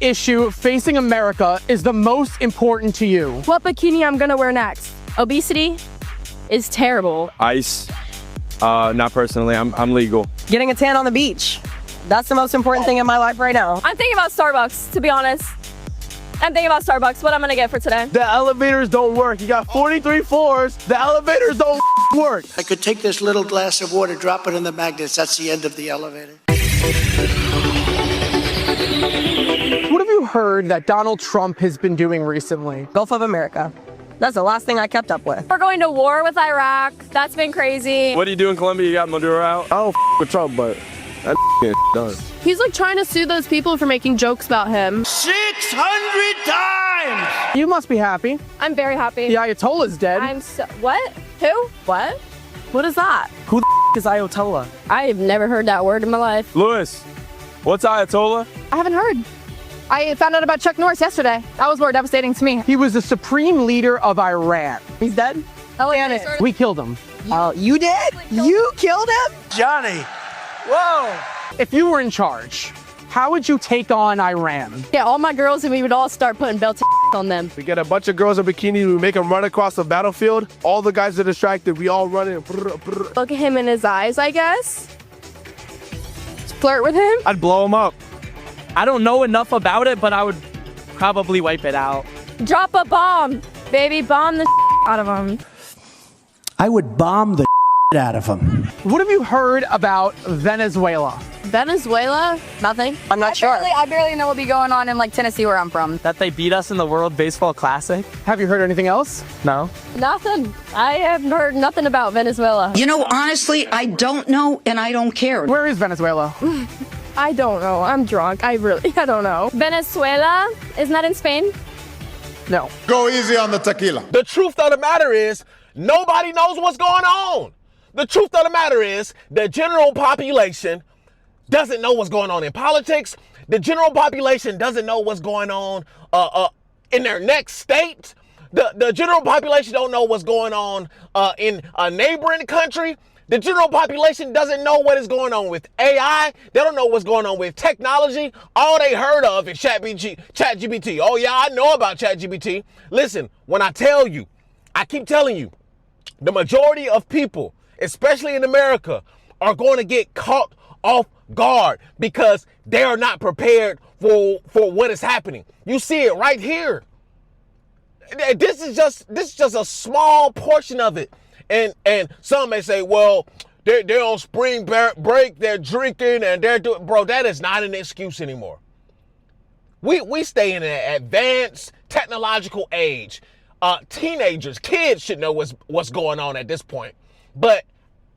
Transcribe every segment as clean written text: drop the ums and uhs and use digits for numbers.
issue facing America is the most important to you? What bikini I'm gonna wear next? Obesity is terrible. Ice. Not personally. I'm legal. Getting a tan on the beach. That's the most important thing in my life right now. I'm thinking about Starbucks, to be honest. I'm thinking about Starbucks, what I'm gonna get for today. The elevators don't work. You got 43 floors. The elevators don't work. I could take this little glass of water, drop it in the magnets. That's the end of the elevator. What have you heard that Donald Trump has been doing recently? Gulf of America. That's the last thing I kept up with. We're going to war with Iraq. That's been crazy. What do you do in Colombia? You got Maduro out? I don't with Trump, but that done. He's like trying to sue those people for making jokes about him. 600 times! You must be happy. I'm very happy. The Ayatollah's dead. I'm so, what? Who? What? What is that? Who the is Ayatollah? I've never heard that word in my life. Lewis, what's Ayatollah? I haven't heard. I found out about Chuck Norris yesterday. That was more devastating to me. He was the supreme leader of Iran. He's dead? We killed him. Oh, you did? You killed him? Johnny. Whoa. If you were in charge, how would you take on Iran? Yeah, all my girls and we would all start putting belts on them. We get a bunch of girls in bikinis, we make them run across the battlefield. All the guys are distracted, we all run in. Look at him in his eyes, I guess. Flirt with him. I'd blow him up. I don't know enough about it, but I would probably wipe it out. Drop a bomb. Baby, bomb the out of him. I would bomb the out of him. What have you heard about Venezuela? Venezuela? Nothing. I'm not sure. I barely know what'll be going on in like Tennessee where I'm from. That they beat us in the World Baseball Classic? Have you heard anything else? No. Nothing. I have heard nothing about Venezuela. You know, honestly, I don't know and I don't care. Where is Venezuela? I don't know. I'm drunk. I don't know. Venezuela? Isn't that in Spain? No. Go easy on the tequila. The truth of the matter is, nobody knows what's going on. The truth of the matter is, the general population doesn't know what's going on in politics. The general population doesn't know what's going on in their next state. The general population don't know what's going on in a neighboring country. The general population doesn't know what is going on with AI. They don't know what's going on with technology. All they heard of is ChatGPT. Oh yeah, I know about ChatGPT. Listen, when I tell you, I keep telling you, the majority of people, especially in America, are going to get caught off guard because they are not prepared for what is happening. You see it right here. This is just a small portion of it. And some may say, well, they're on spring break, they're drinking, and they're doing, bro, that is not an excuse anymore. We stay in an advanced technological age. Teenagers, kids should know what's going on at this point. But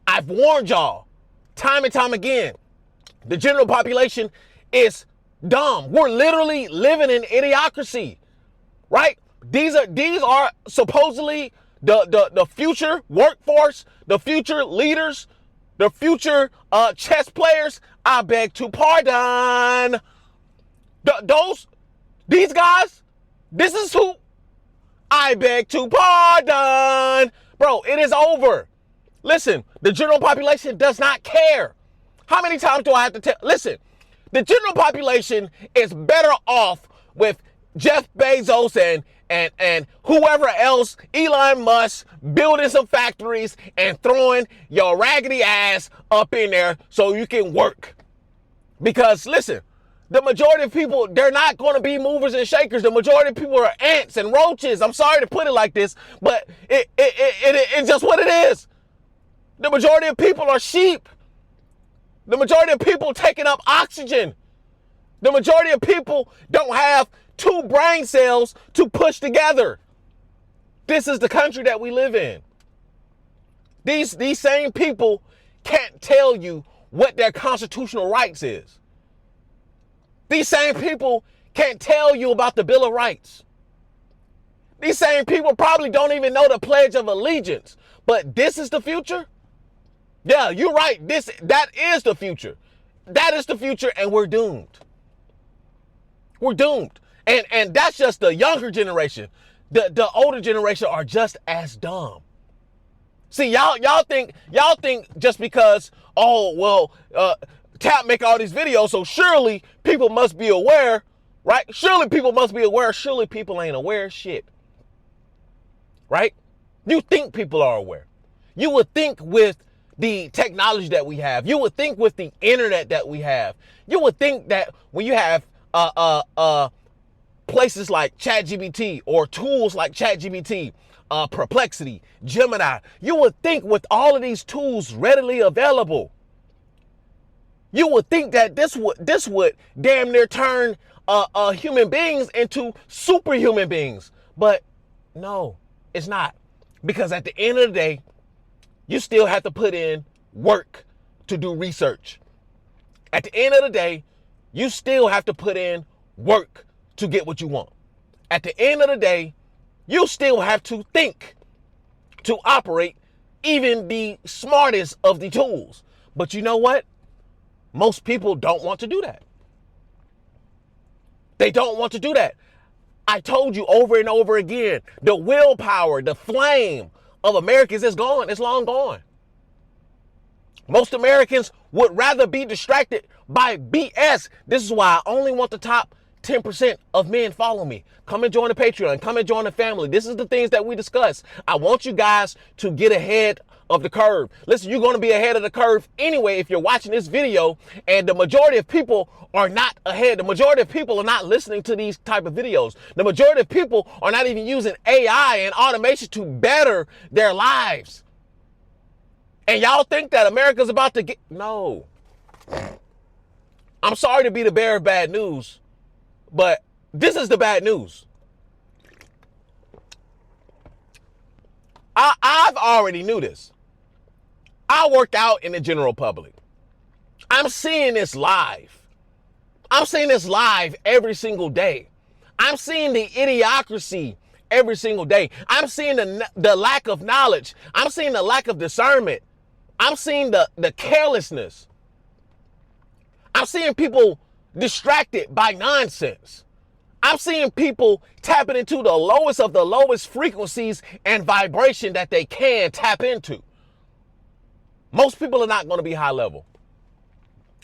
I've warned y'all time and time again, the general population is dumb. We're literally living in idiocracy, right? These are supposedly the future workforce, the future leaders, the future chess players. I beg to pardon. These guys, this is who I beg to pardon. Bro, it is over. Listen, the general population does not care. How many times do I have to tell? Listen, the general population is better off with Jeff Bezos and whoever else, Elon Musk, building some factories and throwing your raggedy ass up in there so you can work. Because listen, the majority of people, they're not going to be movers and shakers. The majority of people are ants and roaches. I'm sorry to put it like this, but it's just what it is. The majority of people are sheep. The majority of people taking up oxygen. The majority of people don't have two brain cells to push together. This is the country that we live in. These same people can't tell you what their constitutional rights is. These same people can't tell you about the Bill of Rights. These same people probably don't even know the Pledge of Allegiance. But this is the future? Yeah, you're right. That is the future. That is the future, and we're doomed. We're doomed. And that's just the younger generation. The older generation are just as dumb. See, y'all think just because, Tap make all these videos, so surely people must be aware. right? Surely people must be aware. Surely people ain't aware of shit, right? You think people are aware. You would think with the technology that we have, you would think with the internet that we have, you would think that when you have places like ChatGPT or tools like ChatGPT, Perplexity, Gemini, you would think with all of these tools readily available, you would think that this would damn near turn human beings into superhuman beings. But no, it's not. Because at the end of the day, you still have to put in work to do research. At the end of the day, you still have to put in work to get what you want. At the end of the day, you still have to think to operate even the smartest of the tools. But you know what? Most people don't want to do that. They don't want to do that. I told you over and over again, the willpower, the flame of Americans is gone. It's long gone. Most Americans would rather be distracted by BS. This is why I only want the top 10% of men follow me. Come and join the Patreon. Come and join the family. This is the things that we discuss. I want you guys to get ahead of the curve. Listen, you're going to be ahead of the curve anyway if you're watching this video, and the majority of people are not ahead. The majority of people are not listening to these type of videos. The majority of people are not even using AI and automation to better their lives. And y'all think that America's about to get... No. I'm sorry to be the bearer of bad news, but this is the bad news. I've already knew this. I work out in the general public. I'm seeing this live. I'm seeing this live every single day. I'm seeing the idiocracy every single day. I'm seeing the lack of knowledge. I'm seeing the lack of discernment. I'm seeing the carelessness. I'm seeing people distracted by nonsense. I'm seeing people tapping into the lowest of the lowest frequencies and vibration that they can tap into. Most people are not going to be high level.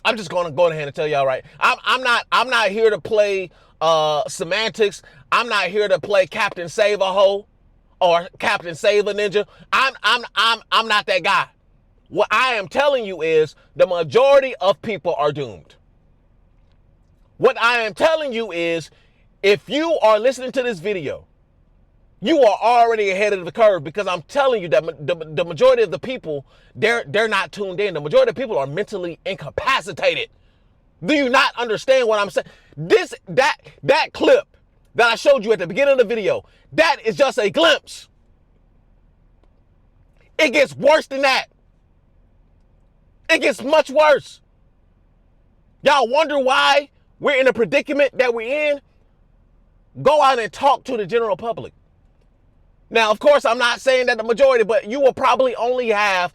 I'm just going to go ahead and tell y'all right. I'm not here to play semantics. I'm not here to play Captain Save a Ho or Captain Save a Ninja. I'm not that guy. What I am telling you is the majority of people are doomed. What I am telling you is if you are listening to this video, you are already ahead of the curve, because I'm telling you that the majority of the people, they're not tuned in. The majority of people are mentally incapacitated. Do you not understand what I'm saying? That clip that I showed you at the beginning of the video, that is just a glimpse. It gets worse than that. It gets much worse. Y'all wonder why we're in the predicament that we're in? Go out and talk to the general public. Now, of course, I'm not saying that the majority, but you will probably only have,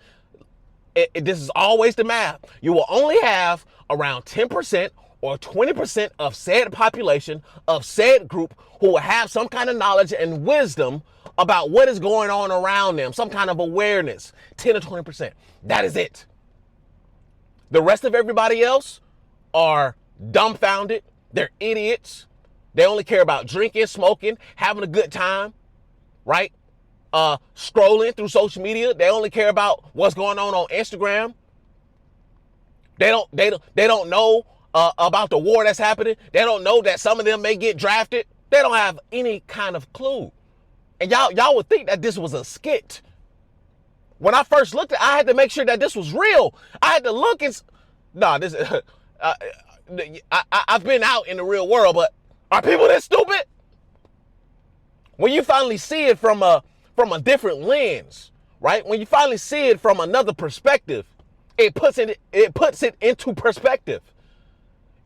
this is always the math, you will only have around 10% or 20% of said population, of said group, who will have some kind of knowledge and wisdom about what is going on around them, some kind of awareness, 10 or 20%. That is it. The rest of everybody else are dumbfounded. They're idiots. They only care about drinking, smoking, having a good time, right? Scrolling through social media. They only care about what's going on Instagram. They don't know about the war that's happening. They don't know that some of them may get drafted. They don't have any kind of clue. And y'all would think that this was a skit. When I first looked at it, I had to make sure that this was real. I had to look and... I've been out in the real world, but are people this stupid? When you finally see it from a different lens, right? When you finally see it from another perspective, it puts it into perspective.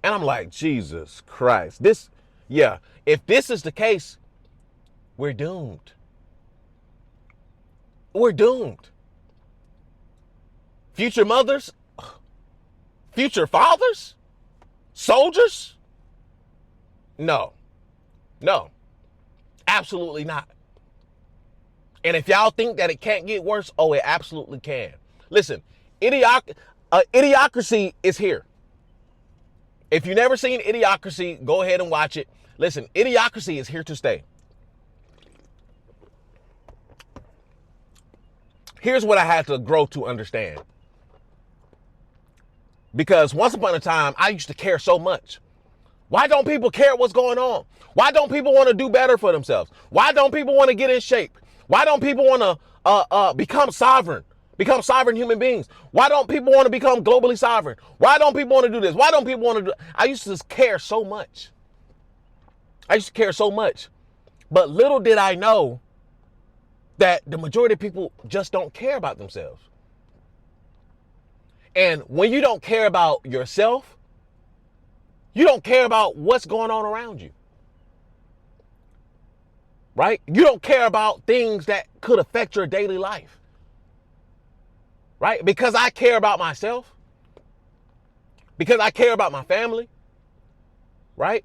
And I'm like, Jesus Christ. If this is the case, we're doomed. We're doomed. Future mothers, future fathers, soldiers? No, absolutely not. And if y'all think that it can't get worse, oh, it absolutely can. Listen, idiocracy is here. If you've never seen Idiocracy, go ahead and watch it. Listen, Idiocracy is here to stay. Here's what I had to grow to understand. Because once upon a time, I used to care so much. Why don't people care what's going on? Why don't people want to do better for themselves? Why don't people want to get in shape? Why don't people want to become sovereign human beings? Why don't people want to become globally sovereign? Why don't people want to do this? Why don't people want to do? I used to just care so much. But little did I know that the majority of people just don't care about themselves. And when you don't care about yourself, you don't care about what's going on around you. Right? You don't care about things that could affect your daily life. Right? Because I care about myself. Because I care about my family. Right?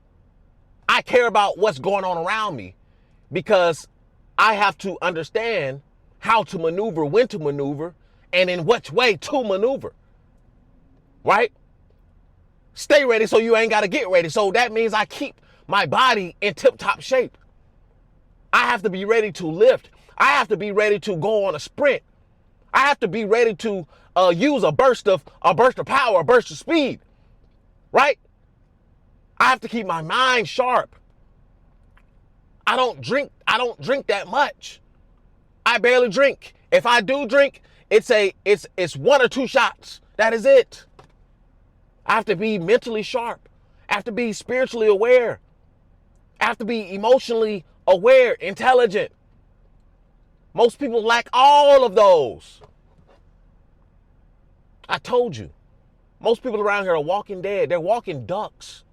I care about what's going on around me because I have to understand how to maneuver, when to maneuver, and in which way to maneuver. Right? Stay ready so you ain't got to get ready. So that means I keep my body in tip-top shape. I have to be ready to lift. I have to be ready to go on a sprint. I have to be ready to use a burst of power, a burst of speed. Right? I have to keep my mind sharp. I don't drink that much. I barely drink. If I do drink, it's one or two shots. That is it. I have to be mentally sharp. I have to be spiritually aware. I have to be emotionally aware, intelligent. Most people lack all of those. I told you. Most people around here are walking dead. They're walking ducks.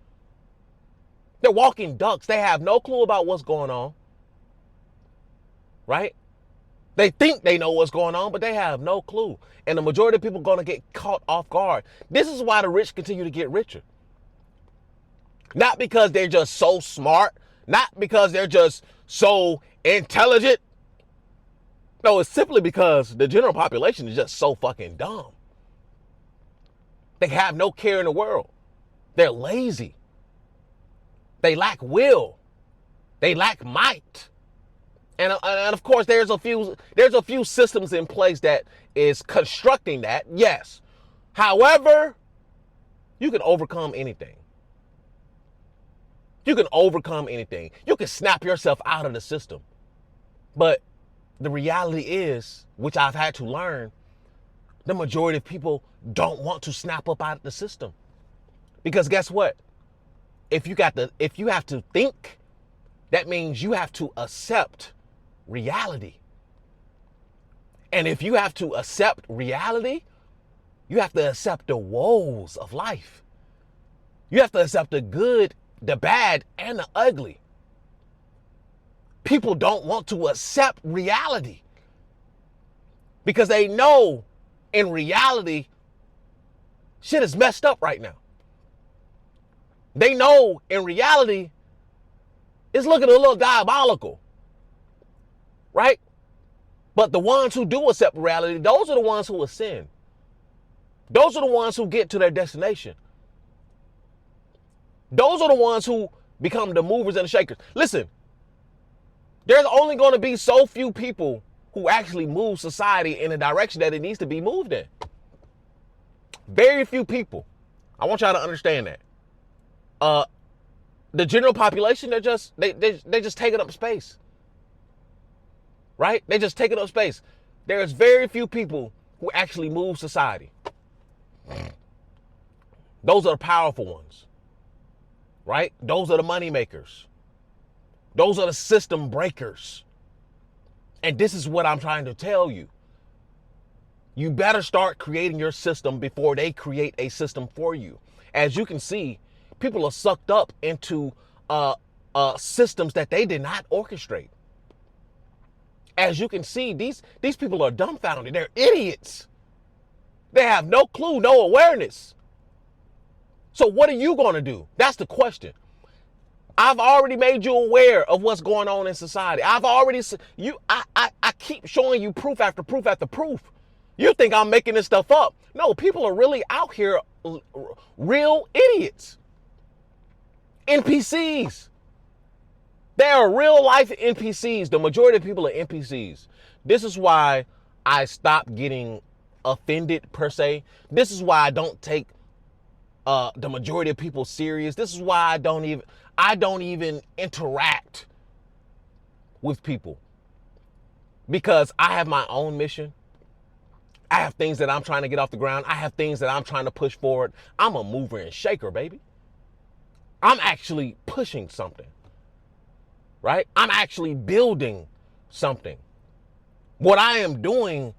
They're walking ducks. They have no clue about what's going on. Right? They think they know what's going on, but they have no clue. And the majority of people are going to get caught off guard. This is why the rich continue to get richer. Not because they're just so smart. Not because they're just so intelligent. No, it's simply because the general population is just so fucking dumb. They have no care in the world. They're lazy. They lack will. They lack might. And of course, there's a few systems in place that is constructing that, yes. However, you can overcome anything. You can overcome anything. You can snap yourself out of the system. But the reality is, which I've had to learn, the majority of people don't want to snap up out of the system. Because guess what? If you have to think, that means you have to accept reality. And if you have to accept reality, you have to accept the woes of life. You have to accept the good, the bad, and the ugly. People don't want to accept reality because they know in reality, shit is messed up right now. They know in reality, it's looking a little diabolical. Right? But the ones who do accept reality, those are the ones who ascend. Those are the ones who get to their destination. Those are the ones who become the movers and the shakers. Listen, there's only going to be so few people who actually move society in a direction that it needs to be moved in. Very few people. I want y'all to understand that. The general population, they're just taking up space. Right? They just taking up space. There's very few people who actually move society. Those are the powerful ones. Right? Those are the money makers. Those are the system breakers. And this is what I'm trying to tell you. You better start creating your system before they create a system for you. As you can see, people are sucked up into systems that they did not orchestrate. As you can see, these people are dumbfounded. They're idiots. They have no clue, no awareness. So what are you going to do? That's the question. I've already made you aware of what's going on in society. I keep showing you proof after proof after proof. You think I'm making this stuff up. No, people are really out here real idiots. NPCs. They are real life NPCs. The majority of people are NPCs. This is why I stopped getting offended per se. This is why I don't take the majority of people serious. This is why I don't even interact with people, because I have my own mission. I have things that I'm trying to get off the ground. I have things that I'm trying to push forward. I'm a mover and shaker, baby. I'm actually pushing something, right? I'm actually building something. What I am doing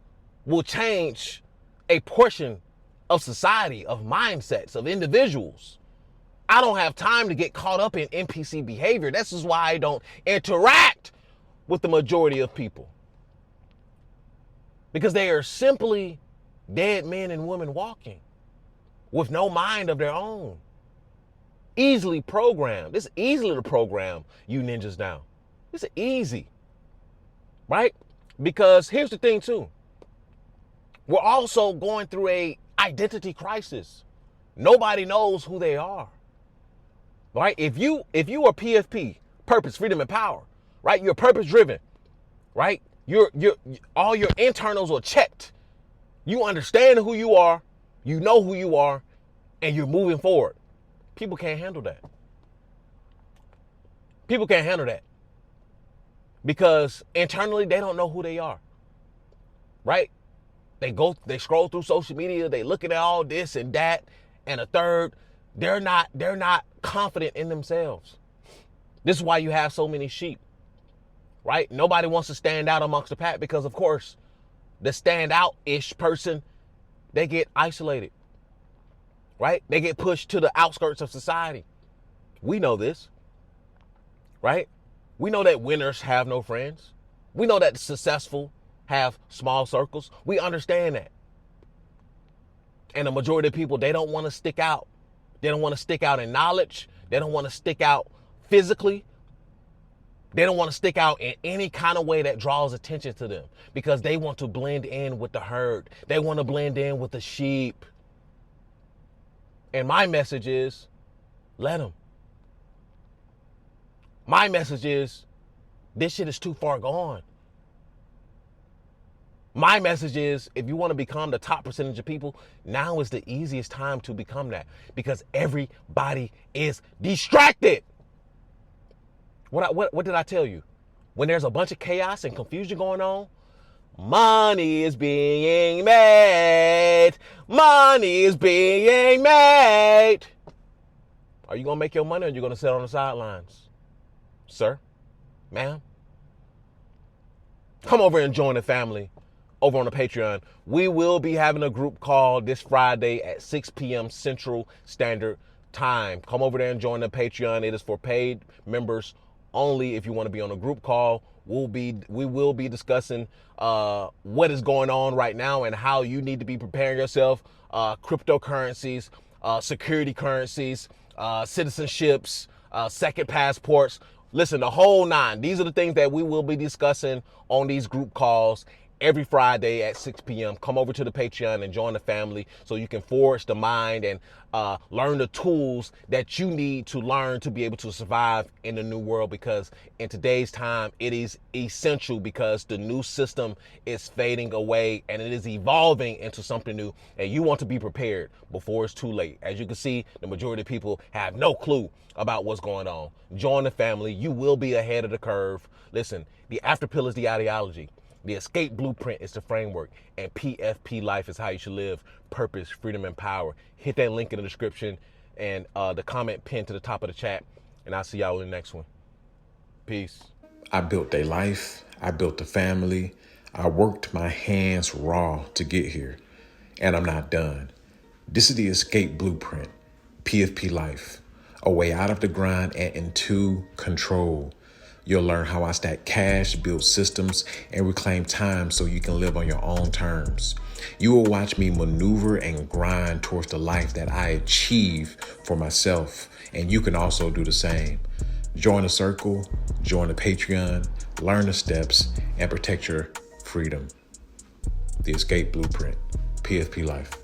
will change a portion of society, of mindsets, of individuals. I don't have time to get caught up in NPC behavior. This is why I don't interact with the majority of people, because they are simply dead men and women walking with no mind of their own. Easily programmed. It's easy to program you ninjas now. It's easy, right? Because here's the thing too. We're also going through a identity crisis. Nobody knows who they are, right? If you are PFP, purpose, freedom, and power, right? You're purpose driven, right? You're all your internals are checked. You understand who you are, you know who you are, and you're moving forward. People can't handle that. People can't handle that because internally they don't know who they are, right? They scroll through social media, they looking at all this and that and a third. They're not confident in themselves. This is why you have so many sheep, right? Nobody wants to stand out amongst the pack because, of course, the standout-ish person, they get isolated, right? They get pushed to the outskirts of society. We know this, right? We know that winners have no friends. We know that the successful have small circles. We understand that. And the majority of people, they don't want to stick out. They don't want to stick out in knowledge. They don't want to stick out physically. They don't want to stick out in any kind of way that draws attention to them because they want to blend in with the herd. They want to blend in with the sheep. And my message is, let them. My message is, this shit is too far gone. My message is, if you want to become the top percentage of people, now is the easiest time to become that because everybody is distracted. What did I tell you? When there's a bunch of chaos and confusion going on, money is being made. Money is being made. Are you going to make your money or are you going to sit on the sidelines? Sir, ma'am, come over and join the family over on the Patreon. We will be having a group call this Friday at 6 p.m. Central Standard Time. Come over there and join the Patreon. It is for paid members only. If you want to be on a group call, we will be discussing what is going on right now and how you need to be preparing yourself. Cryptocurrencies, security currencies, citizenships, second passports. Listen, the whole nine. These are the things that we will be discussing on these group calls every Friday at 6 p.m. Come over to the Patreon and join the family so you can forge the mind and learn the tools that you need to learn to be able to survive in the new world, because in today's time, it is essential because the new system is fading away and it is evolving into something new, and you want to be prepared before it's too late. As you can see, the majority of people have no clue about what's going on. Join the family. You will be ahead of the curve. Listen, the after pill is the ideology. The escape blueprint is the framework, and PFP life is how you should live. Purpose, freedom, and power. Hit that link in the description and the comment pinned to the top of the chat, and I'll see y'all in the next one. Peace. I built a life. I built a family. I worked my hands raw to get here, and I'm not done. This is the escape blueprint, PFP life. A way out of the grind and into control. You'll learn how I stack cash, build systems, and reclaim time so you can live on your own terms. You will watch me maneuver and grind towards the life that I achieve for myself, and you can also do the same. Join the circle, join the Patreon, learn the steps, and protect your freedom. The Escape Blueprint, PFP Life.